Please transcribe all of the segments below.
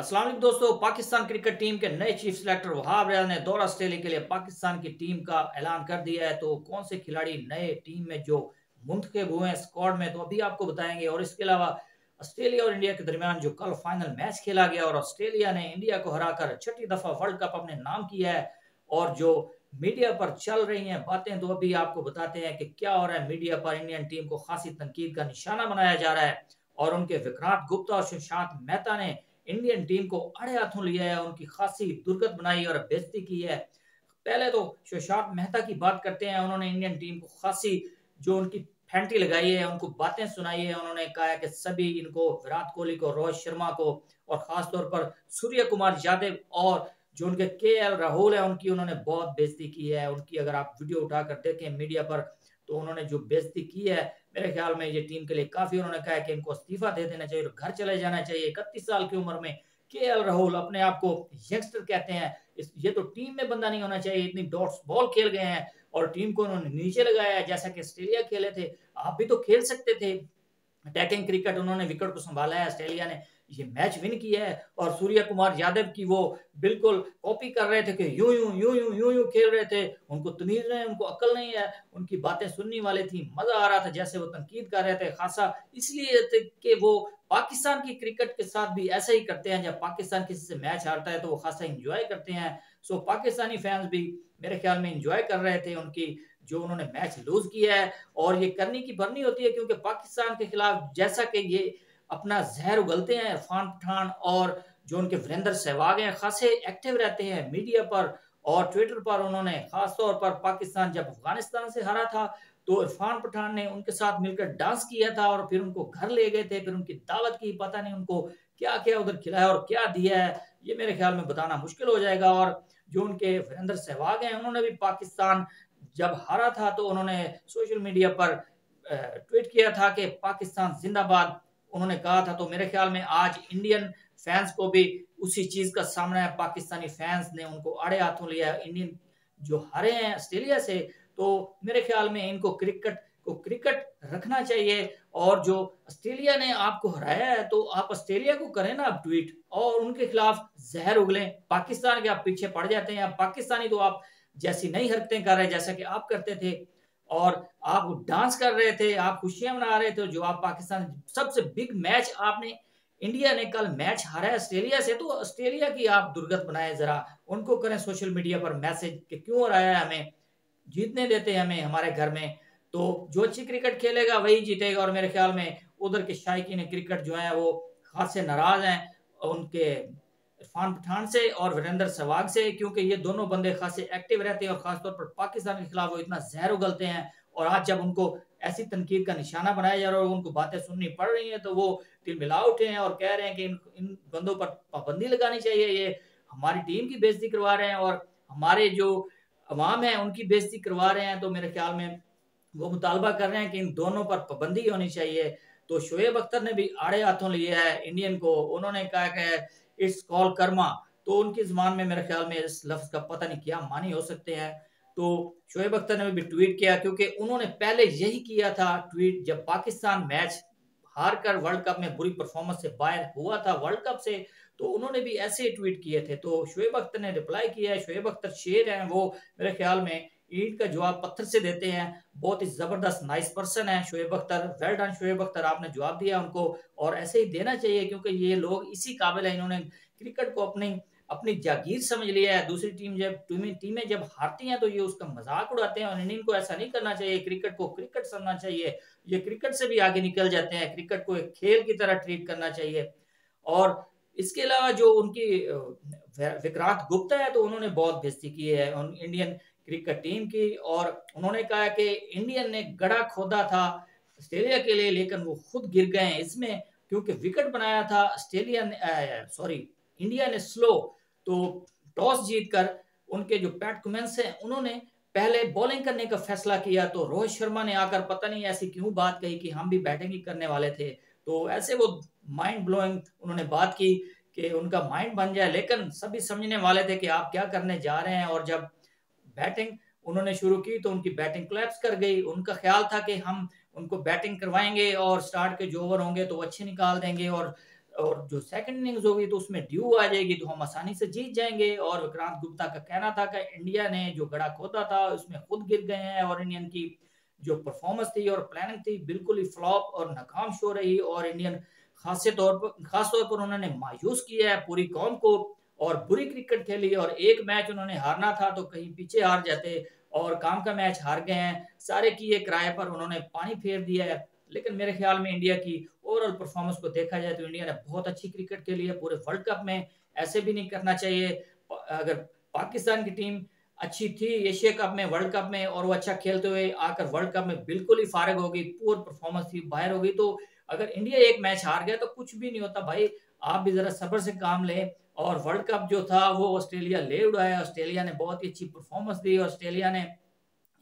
अस्सलाम वालेकुम दोस्तों। पाकिस्तान क्रिकेट टीम के नए चीफ सिलेक्टर वहाब रियाज ने दौरा ऑस्ट्रेलिया के लिए पाकिस्तान की टीम का ऐलान कर दिया है। तो कौन से खिलाड़ी नए टीम में जो मुंतखब हुए हैं स्क्वाड में, तो अभी आपको बताएंगे। और इसके अलावा ऑस्ट्रेलिया और इंडिया के दरमियान जो कल फाइनल मैच खेला गया और ऑस्ट्रेलिया ने इंडिया को हराकर छठी दफा वर्ल्ड कप अपने नाम किया है, और जो मीडिया पर चल रही हैं बातें, तो अभी आपको बताते हैं कि क्या हो रहा है। मीडिया पर इंडियन टीम को खासी तनकीद का निशाना बनाया जा रहा है, और उनके विक्रांत गुप्ता और सुशांत मेहता ने इंडियन टीम को अड़े हाथों लिया है, उनकी खासी दुर्गत बनाई और बेइज्जती की है। पहले तो सुशांत मेहता की बात करते हैं। उन्होंने इंडियन टीम को खासी जो उनकी फैंटी लगाई है, उनको बातें सुनाई है। उन्होंने कहा है कि सभी इनको, विराट कोहली को, रोहित शर्मा को, और खासतौर पर सूर्य कुमार यादव और जो उनके केएल राहुल है, उनकी उन्होंने बहुत बेइज्जती की है। उनकी अगर आप वीडियो उठाकर देखें मीडिया पर, तो उन्होंने जो बेइज्जती की है, मेरे ख्याल में ये टीम के लिए काफी, उन्होंने कहा है कि इनको इस्तीफा दे देना चाहिए और घर चले जाना चाहिए। 31 साल की उम्र में केएल राहुल अपने आप को यंगस्टर कहते हैं, ये तो टीम में बंदा नहीं होना चाहिए। इतनी डॉट्स बॉल खेल गए हैं और टीम को उन्होंने नीचे लगाया है, जैसा कि ऑस्ट्रेलिया खेले थे। आप भी तो खेल सकते थे अटैकिंग क्रिकेट। उन्होंने विकेट को संभाला है, ऑस्ट्रेलिया ने ये मैच विन किया है। और सूर्य कुमार यादव की वो बिल्कुल कॉपी कर रहे थे कि यूं यूं यूं यूं यूं यूं खेल रहे थे। उनको तमीज नहीं, उनको अकल नहीं है। उनकी बातें सुनने वाले थी, मजा आ रहा था जैसे वो तनकीद कर रहे थे। खासा इसलिए थे कि वो पाकिस्तान की क्रिकेट के साथ भी ऐसा ही करते हैं। जब पाकिस्तान किसी से मैच हारता है तो वो खासा इंजॉय करते हैं। सो पाकिस्तानी फैंस भी मेरे ख्याल में इंजॉय कर रहे थे उनकी, जो उन्होंने मैच लूज किया है। और ये करनी की भरनी होती है, क्योंकि पाकिस्तान के खिलाफ जैसा कि ये अपना जहर उगलते हैं, इरफान पठान और जो उनके वीरेंद्र सहवाग हैं, खासे एक्टिव रहते हैं मीडिया पर और ट्विटर पर। उन्होंने खासतौर पर पाकिस्तान जब अफगानिस्तान से हारा था, तो इरफान पठान ने उनके साथ मिलकर डांस किया था और फिर उनको घर ले गए थे, फिर उनकी दावत की। पता नहीं उनको क्या क्या उधर खिलाया और क्या दिया है, ये मेरे ख्याल में बताना मुश्किल हो जाएगा। और जो उनके वीरेंद्र सहवाग हैं, उन्होंने भी पाकिस्तान जब हारा था तो उन्होंने सोशल मीडिया पर ट्वीट किया था कि पाकिस्तान जिंदाबाद, उन्होंने कहा था। तो मेरे ख्याल में आज इंडियन फैंस को भी उसी चीज का सामना है। पाकिस्तानी फैंस ने उनको अड़े हाथों लिया है। इंडियन जो हारे हैं ऑस्ट्रेलिया से, तो मेरे ख्याल में इनको क्रिकेट रखना चाहिए। और जो ऑस्ट्रेलिया ने आपको हराया है, तो आप ऑस्ट्रेलिया को करें ना आप ट्वीट, और उनके खिलाफ जहर उगलें। पाकिस्तान के आप पीछे पड़ जाते हैं। आप पाकिस्तानी तो आप जैसी नई हरकतें कर रहे हैं जैसा कि आप करते थे, और आप डांस कर रहे थे, आप खुशियां मना रहे थे। जो आप पाकिस्तान सबसे बिग मैच आपने, इंडिया ने कल मैच हारा है ऑस्ट्रेलिया से, तो ऑस्ट्रेलिया की आप दुर्गत बनाए। जरा उनको करें सोशल मीडिया पर मैसेज कि क्यों हराया है हमें, जीतने देते हैं हमें हमारे घर में। तो जो अच्छी क्रिकेट खेलेगा वही जीतेगा। और मेरे ख्याल में उधर के शायकीन क्रिकेट जो है वो खासे नाराज हैं उनके इरफान पठान से और वीरेंद्र सहवाग से, क्योंकि ये दोनों बंदे खासे एक्टिव रहते हैं और खासतौर पर पाकिस्तान के खिलाफ वो इतना जहर उगलते हैं। और आज जब उनको ऐसी तनकीद का निशाना बनाया जा रहा है और उनको बातें सुननी पड़ रही हैं, तो वो तिलमिला उठे हैं और कह रहे हैं कि इन बंदों पर पाबंदी लगानी चाहिए। ये हमारी टीम की बेइज्जती करवा रहे हैं और हमारे जो अवाम है उनकी बेइज्जती करवा रहे हैं। तो मेरे ख्याल में वो मुतालबा कर रहे हैं कि इन दोनों पर पाबंदी होनी चाहिए। तो शोएब अख्तर ने भी आड़े हाथों लिया है इंडियन को। उन्होंने कहा कि इट्स कॉल कर्मा, तो उनकी जुबान में मेरे ख्याल में इस लफ्ज का पता नहीं क्या मानी हो सकते हैं। तो शोएब अख्तर ने भी ट्वीट किया, क्योंकि उन्होंने पहले यही किया था ट्वीट जब पाकिस्तान मैच हार कर वर्ल्ड कप में बुरी परफॉर्मेंस से बाहर हुआ था वर्ल्ड कप से, तो उन्होंने भी ऐसे ही ट्वीट किए थे। तो शोएब अख्तर ने रिप्लाई किया है। शोएब अख्तर शेर हैं, वो मेरे ख्याल में ईंट का जवाब पत्थर से देते हैं। बहुत ही जबरदस्त नाइस पर्सन है शोएब अख्तर। वेल डन शोएब अख्तर, आपने जवाब दिया उनको, और ऐसे ही देना चाहिए, क्योंकि ये लोग इसी काबिल है। इन्होंने क्रिकेट को अपनी अपनी जागीर समझ लिया है। दूसरी टीमें जब हारती हैं तो ये उसका मजाक उड़ाते हैं, और इंडियन को ऐसा नहीं करना चाहिए। क्रिकेट को क्रिकेट समझना चाहिए। ये क्रिकेट से भी आगे निकल जाते हैं। क्रिकेट को एक खेल की तरह ट्रीट करना चाहिए। और इसके अलावा जो उनकी विक्रांत गुप्ता है, तो उन्होंने बहुत बेइज्जती की है इंडियन क्रिकेट टीम की। और उन्होंने कहा कि इंडियन ने गड़ा खोदा था ऑस्ट्रेलिया के लिए, लेकिन वो खुद गिर गए हैं इसमें, क्योंकि विकेट बनाया था ऑस्ट्रेलिया ने, सॉरी, इंडिया ने स्लो। तो टॉस जीतकर उनके जो पैट कमिंस हैं, उन्होंने पहले बॉलिंग करने का फैसला किया। तो रोहित शर्मा ने आकर पता नहीं ऐसी क्यों बात कही कि हम भी बैटिंग ही करने वाले थे। तो ऐसे वो माइंड ब्लोइंग उन्होंने बात की कि उनका माइंड बन जाए, लेकिन सभी समझने वाले थे कि आप क्या करने जा रहे हैं। और जब बैटिंग उन्होंने शुरू की तो उनकी बैटिंग कोलैप्स कर गई। उनका ख्याल था कि हम उनको बैटिंग करवाएंगे और स्टार्ट के जो ओवर होंगे तो वो अच्छे निकाल देंगे और और जो सेकंड इनिंग्स होगी तो उसमें ड्यू आ जाएगी तो हम आसानी से जीत जाएंगे। और विक्रांत गुप्ता का कहना था कि इंडिया ने जो गड़ा खोदा था उसमें खुद गिर गए हैं और इंडियन की जो परफॉर्मेंस थी और प्लानिंग थी बिल्कुल ही फ्लॉप और नाकाम शो रही। और इंडियन खास तौर पर उन्होंने मायूस किया है पूरी कौम को और बुरी क्रिकेट खेली। और एक मैच उन्होंने हारना था तो कहीं पीछे हार जाते और काम का मैच हार गए हैं। सारे किए किराए पर उन्होंने पानी फेर दिया है। लेकिन मेरे ख्याल में इंडिया की ओवरऑल परफॉर्मेंस को देखा जाए तो इंडिया ने बहुत अच्छी क्रिकेट खेली है पूरे वर्ल्ड कप में। ऐसे भी नहीं करना चाहिए। अगर पाकिस्तान की टीम अच्छी थी एशिया कप में, वर्ल्ड कप में, और वो अच्छा खेलते हुए आकर वर्ल्ड कप में बिल्कुल ही फारिग होगी, पुअर परफॉर्मेंस थी, बाहर होगी। तो अगर इंडिया एक मैच हार गया तो कुछ भी नहीं होता भाई, आप भी जरा सब्र से काम लें। और वर्ल्ड कप जो था वो ऑस्ट्रेलिया ले उड़ाया, ऑस्ट्रेलिया ने बहुत ही अच्छी परफॉर्मेंस दी, ऑस्ट्रेलिया ने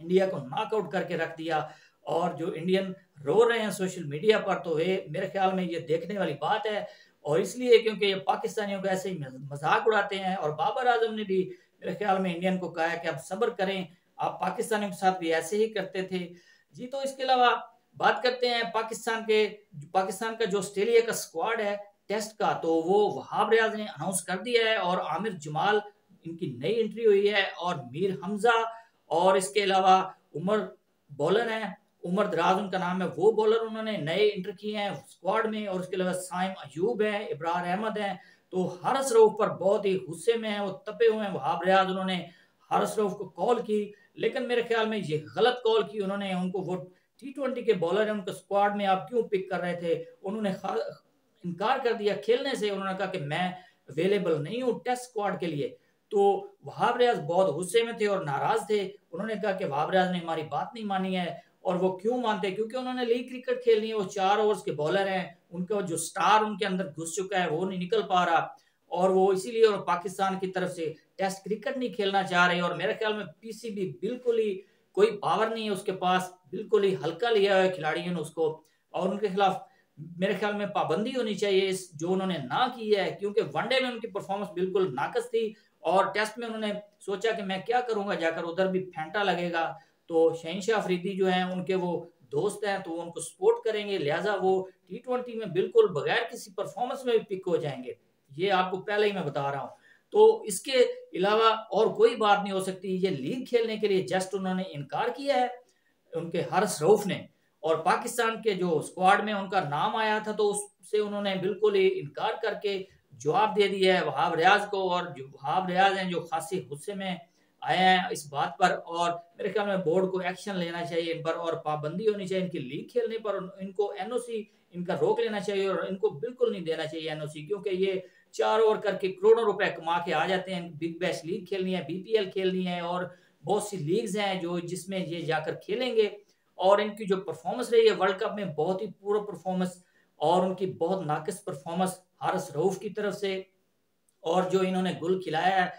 इंडिया को नॉकआउट करके रख दिया। और जो इंडियन रो रहे हैं सोशल मीडिया पर तो ये मेरे ख्याल में ये देखने वाली बात है। और इसलिए क्योंकि ये पाकिस्तानियों का ऐसे ही मजाक उड़ाते हैं। और बाबर आजम ने भी मेरे ख्याल में इंडियन को कहा है कि आप सब्र करें, आप पाकिस्तानियों के साथ भी ऐसे ही करते थे जी। तो इसके अलावा बात करते हैं पाकिस्तान का जो ऑस्ट्रेलिया का स्क्वाड है टेस्ट का, तो वो वहाब रियाज ने अनाउंस कर दिया है। और आमिर जमाल इनकी नई एंट्री हुई है और मीर हमजा और इसके अलावा उमर बॉलर हैं, उमर दराज उनका नाम है, वो बॉलर उन्होंने नए इंटर किए हैं स्क्वाड में। और उसके अलावा साइम अयूब है, इब्रार अहमद है। तो हारिस रऊफ पर बहुत ही गुस्से में है, वो तपे हुए हैं वहाब रियाज। उन्होंने हारिस रऊफ को कॉल की, लेकिन मेरे ख्याल में ये गलत कॉल की उन्होंने। उनको वो T20 के बॉलर है, उनके स्क्वाड में आप क्यों पिक कर रहे थे? उन्होंने इनकार कर दिया खेलने से। उन्होंने कहा कि मैं अवेलेबल नहीं हूँ टेस्ट स्क्वाड के लिए। तो वहाब रियाज बहुत गुस्से में थे और नाराज थे। उन्होंने कहा कि वहाब रियाज ने हमारी बात नहीं मानी है। और वो क्यों मानते? क्योंकि उन्होंने लीग क्रिकेट खेलनी है, वो 4 ओवर्स के बॉलर हैं, उनका जो स्टार उनके अंदर घुस चुका है वो नहीं निकल पा रहा। और वो इसीलिए और पाकिस्तान की तरफ से टेस्ट क्रिकेट नहीं खेलना चाह रहे। और मेरे ख्याल में पीसीबी बिल्कुल ही कोई पावर नहीं है उसके पास, बिल्कुल ही हल्का लिया है खिलाड़ियों ने उसको। और उनके खिलाफ मेरे ख्याल में पाबंदी होनी चाहिए इस जो उन्होंने ना की है, क्योंकि वनडे में उनकी परफॉर्मेंस बिल्कुल नाकस थी। और टेस्ट में उन्होंने सोचा कि मैं क्या करूंगा जाकर, उधर भी फेंटा लगेगा। तो शहनशाह अफरीदी जो है उनके वो दोस्त हैं तो वो उनको सपोर्ट करेंगे, लिहाजा वो T20 में बिल्कुल बगैर किसी परफॉर्मेंस में भी पिक हो जाएंगे। ये आपको पहले ही मैं बता रहा हूँ। तो इसके अलावा और कोई बात नहीं हो सकती। ये लीग खेलने के लिए जस्ट उन्होंने इनकार किया है, उनके हारिस रऊफ ने। और पाकिस्तान के जो स्क्वाड में उनका नाम आया था तो उससे उन्होंने बिल्कुल ही इनकार करके जवाब दे दिया है वहाब रियाज को। और जो वहाब रियाज हैं जो खासी गुस्से में आए हैं इस बात पर। और मेरे ख्याल में बोर्ड को एक्शन लेना चाहिए इन पर और पाबंदी होनी चाहिए इनकी लीग खेलने पर। इनको एनओसी इनका रोक लेना चाहिए और इनको बिल्कुल नहीं देना चाहिए एनओसी, क्योंकि ये 4 ओवर करके करोड़ों रुपए कमा के आ जाते हैं। बिग बैश लीग खेलनी है, बीपीएल खेलनी है और बहुत सी लीग्स हैं जो जिसमें ये जाकर खेलेंगे। और इनकी जो परफॉर्मेंस रही है वर्ल्ड कप में बहुत ही पूरा परफॉर्मेंस, और उनकी बहुत नाकिस परफॉर्मेंस हारिस रऊफ की तरफ से। और जो इन्होंने गुल खिलाया है,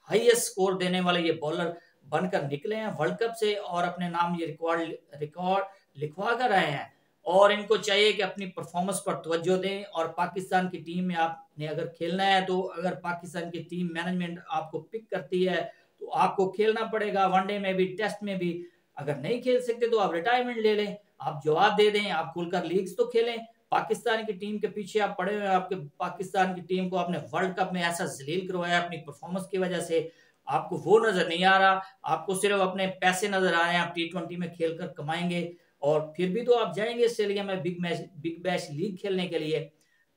हाईएस्ट स्कोर देने वाले ये बॉलर बनकर निकले हैं वर्ल्ड कप से और अपने नाम ये रिकॉर्ड लिखवा कर आए हैं। और इनको चाहिए कि अपनी परफॉर्मेंस पर तवज्जो दें। और पाकिस्तान की टीम में आपने अगर खेलना है तो अगर पाकिस्तान की टीम मैनेजमेंट आपको पिक करती है तो आपको खेलना पड़ेगा, वनडे में भी टेस्ट में भी। अगर नहीं खेल सकते तो आप रिटायरमेंट ले लें, आप जवाब दे दें, आप खुलकर लीग्स तो खेलें। पाकिस्तान की टीम के पीछे आप पड़े हुए हैं। आपके पाकिस्तान की टीम को आपने वर्ल्ड कप में ऐसा जलील करवाया अपनी परफॉर्मेंस की वजह से, आपको वो नजर नहीं आ रहा। आपको सिर्फ अपने पैसे नजर आ रहे हैं, आप T20 में खेलकर कमाएंगे और फिर भी तो आप जाएंगे ऑस्ट्रेलिया में बिग बैश लीग खेलने के लिए।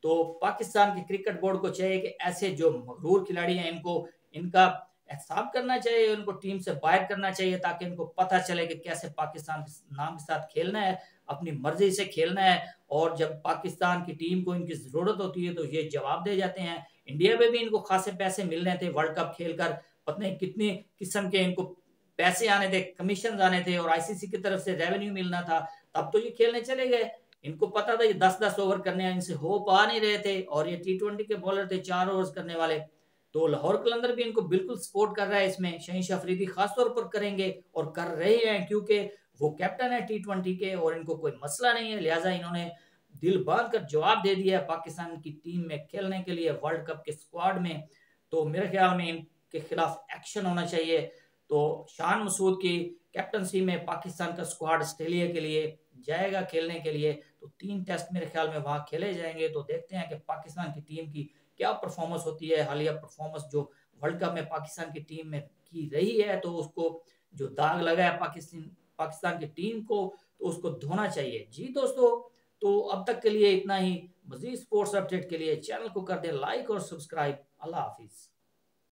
तो पाकिस्तान के क्रिकेट बोर्ड को चाहिए कि ऐसे जो मगरूर खिलाड़ी हैं इनको इनका एहसाब करना चाहिए, उनको टीम से बाहर करना चाहिए ताकि इनको पता चले कि कैसे पाकिस्तान के नाम के साथ खेलना है, अपनी मर्जी से खेलना है। और जब पाकिस्तान की टीम को इनकी जरूरत होती है तो ये जवाब दे जाते हैं। इंडिया में भी इनको खासे पैसे मिल रहे थे वर्ल्ड कप खेलकर, पता नहीं कितने किस्म के इनको पैसे आने थे, कमीशन आने थे और आईसीसी की तरफ से रेवेन्यू मिलना था, तब तो ये खेलने चले गए। इनको पता था ये 10-10 ओवर करने हैं, इनसे हो पा नहीं रहे थे। और ये T20 के बॉलर थे 4 ओवर्स करने वाले। तो लाहौर कलंदर भी इनको बिल्कुल सपोर्ट कर रहा है इसमें, शहीन अफरीदी खास तौर पर करेंगे और कर रहे हैं क्योंकि वो कैप्टन है T20 के और इनको कोई मसला नहीं है। लिहाजा इन्होंने दिल बांध कर जवाब दे दिया है पाकिस्तान की टीम में खेलने के लिए वर्ल्ड कप के स्क्वाड में। तो मेरे ख्याल में इनके खिलाफ एक्शन होना चाहिए। तो शान मसूद की कैप्टनसी में पाकिस्तान का स्क्वाड ऑस्ट्रेलिया के लिए जाएगा खेलने के लिए, तो 3 टेस्ट मेरे ख्याल में वहाँ खेले जाएंगे। तो देखते हैं कि पाकिस्तान की टीम की क्या परफॉर्मेंस होती है। हालिया परफॉर्मेंस जो वर्ल्ड कप में पाकिस्तान की टीम में की रही है, तो उसको जो दाग लगा है पाकिस्तान पाकिस्तान की टीम को, तो उसको धोना चाहिए। जी दोस्तों, तो अब तक के लिए इतना ही। मजीद स्पोर्ट्स अपडेट के लिए चैनल को कर दें लाइक और सब्सक्राइब। अल्लाह हाफिज।